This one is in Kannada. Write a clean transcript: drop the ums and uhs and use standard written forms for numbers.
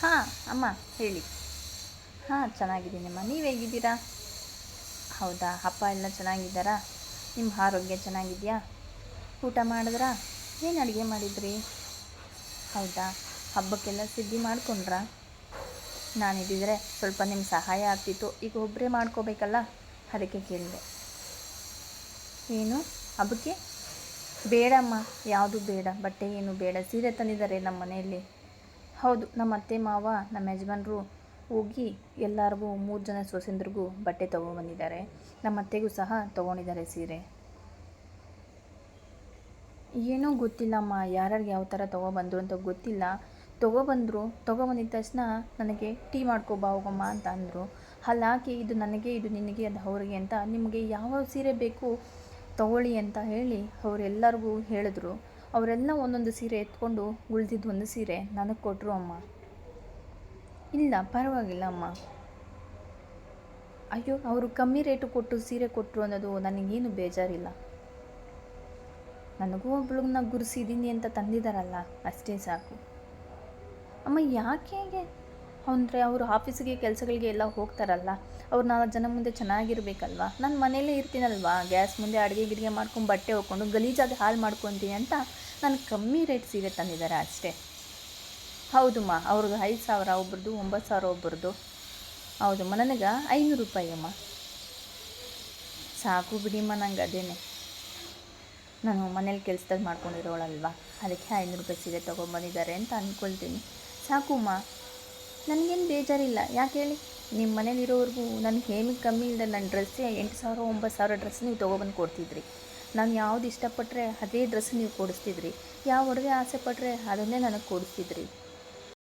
ಹಾಂ ಅಮ್ಮ ಹೇಳಿ. ಹಾಂ ಚೆನ್ನಾಗಿದ್ದೀನಮ್ಮ, ನೀವು ಹೇಗಿದ್ದೀರಾ? ಹೌದಾ, ಅಪ್ಪ ಎಲ್ಲ ಚೆನ್ನಾಗಿದ್ದಾರಾ? ನಿಮ್ಮ ಆರೋಗ್ಯ ಚೆನ್ನಾಗಿದೆಯಾ? ಊಟ ಮಾಡಿದ್ರಾ? ಏನು ಅಡುಗೆ ಮಾಡಿದ್ರಿ? ಹೌದಾ, ಹಬ್ಬಕ್ಕೆಲ್ಲ ಸಿದ್ಧಿ ಮಾಡ್ಕೊಂಡ್ರಾ? ನಾನಿದ್ದಿದ್ರೆ ಸ್ವಲ್ಪ ನಿಮ್ಮ ಸಹಾಯ ಆಗ್ತಿತ್ತು, ಈಗ ಒಬ್ಬರೇ ಮಾಡ್ಕೋಬೇಕಲ್ಲ, ಅದಕ್ಕೆ ಕೇಳಿದೆ. ಏನು ಹಬ್ಬಕ್ಕೆ? ಬೇಡಮ್ಮ, ಯಾವುದು ಬೇಡ, ಬಟ್ಟೆ ಏನು ಬೇಡ, ಸೀರೆ ತಂದಿದ್ದಾರೆ ನಮ್ಮ ಮನೆಯಲ್ಲಿ. ಹೌದು, ನಮ್ಮ ಅತ್ತೆ ಮಾವ ನಮ್ಮ ಯಜಮಾನ್ರು ಹೋಗಿ ಎಲ್ಲರಿಗೂ 3 ಜನ ಸೊಸೆಂದ್ರಿಗೂ ಬಟ್ಟೆ ತೊಗೊಂಬಂದಿದ್ದಾರೆ. ನಮ್ಮ ಅತ್ತೆಗೂ ಸಹ ತೊಗೊಂಡಿದ್ದಾರೆ ಸೀರೆ. ಏನೋ ಗೊತ್ತಿಲ್ಲಮ್ಮ, ಯಾರ್ಯಾರಿಗೆ ಯಾವ ಥರ ತೊಗೊಬಂದರು ಅಂತ ಗೊತ್ತಿಲ್ಲ. ತೊಗೊಬಂದಿದ ತಕ್ಷಣ ನನಗೆ ಟೀ ಮಾಡ್ಕೊಬಾ ಹೋಗಮ್ಮ ಅಂತ ಅಂದರು. ಅಲ್ಲಿ ಹಾಕಿ ಇದು ನನಗೆ, ಇದು ನಿನಗೆ, ಅದು ಅವ್ರಿಗೆ ಅಂತ ನಿಮಗೆ ಯಾವ ಸೀರೆ ಬೇಕು ತೊಗೊಳ್ಳಿ ಅಂತ ಹೇಳಿ ಅವರೆಲ್ಲರಿಗೂ ಹೇಳಿದ್ರು. ಅವರೆಲ್ಲ ಒಂದೊಂದು ಸೀರೆ ಎತ್ಕೊಂಡು ಉಳಿದಿದ್ದು ಒಂದು ಸೀರೆ ನನಗೆ ಕೊಟ್ಟರು ಅಮ್ಮ. ಇಲ್ಲ ಪರವಾಗಿಲ್ಲ ಅಮ್ಮ. ಅಯ್ಯೋ, ಅವರು ಕಮ್ಮಿ ರೇಟು ಕೊಟ್ಟು ಸೀರೆ ಕೊಟ್ಟರು ಅನ್ನೋದು ನನಗೇನು ಬೇಜಾರಿಲ್ಲ. ನನಗೂ ಒಬ್ಳನ್ನ ಗುರುಸಿದ್ದೀನಿ ಅಂತ ತಂದಿದ್ದಾರಲ್ಲ, ಅಷ್ಟೇ ಸಾಕು. ಅಮ್ಮ ಯಾಕೆ ಹೇಗೆ ಅಂದರೆ ಅವರು ಆಫೀಸಿಗೆ ಕೆಲಸಗಳಿಗೆ ಎಲ್ಲ ಹೋಗ್ತಾರಲ್ಲ, ಅವ್ರು 4 ಜನ ಮುಂದೆ ಚೆನ್ನಾಗಿರ್ಬೇಕಲ್ವ. ನಾನು ಮನೇಲೇ ಇರ್ತೀನಲ್ವಾ, ಗ್ಯಾಸ್ ಮುಂದೆ ಅಡುಗೆ ಮಾಡ್ಕೊಂಡು ಬಟ್ಟೆ ಹೋಗ್ಕೊಂಡು ಗಲೀಜಾಗಿ ಹಾಳು ಮಾಡ್ಕೊತೀನಿ ಅಂತ ನಾನು ಕಮ್ಮಿ ರೇಟ್ ಸೀರೆ ತಂದಿದ್ದಾರೆ ಅಷ್ಟೇ. ಹೌದಮ್ಮ, ಅವ್ರಿಗೆ 5,000 ಒಬ್ರದ್ದು, 9,000 ಒಬ್ರದ್ದು. ಹೌದಮ್ಮ, ನನಗೆ 500 ರೂಪಾಯಿ ಅಮ್ಮ. ಸಾಕು ಬಿಡಿಮ್ಮ, ನಂಗೆ ಅದೇನೆ. ನಾನು ಮನೇಲಿ ಕೆಲಸದಾಗ ಮಾಡ್ಕೊಂಡಿರೋಳಲ್ವ, ಅದಕ್ಕೆ 500 ರೂಪಾಯಿ ಸೀರೆ ತೊಗೊಂಬಂದಿದ್ದಾರೆ ಅಂತ ಅಂದ್ಕೊಳ್ತೀನಿ. ಸಾಕುಮ್ಮ, ನನಗೇನು ಬೇಜಾರಿಲ್ಲ. ಯಾಕೆ ಹೇಳಿ, ನಿಮ್ಮ ಮನೇಲಿರೋವ್ರಿಗೂ ನನಗೆ ಏನು ಕಮ್ಮಿ ಇಲ್ಲದೆ ನನ್ನ ಡ್ರೆಸ್ಸೇ 8,000 9,000 ಡ್ರೆಸ್ ನೀವು ತೊಗೊಬಂದು ಕೊಡ್ತಿದ್ರಿ. ನಾನು ಯಾವ್ದು ಇಷ್ಟಪಟ್ಟರೆ ಅದೇ ಡ್ರೆಸ್ ನೀವು ಕೊಡಿಸ್ತಿದ್ರಿ. ಯಾವ ಒಡವೆ ಆಸೆ ಪಟ್ಟರೆ ಅದನ್ನೇ ನನಗೆ ಕೊಡಿಸ್ತಿದ್ರಿ.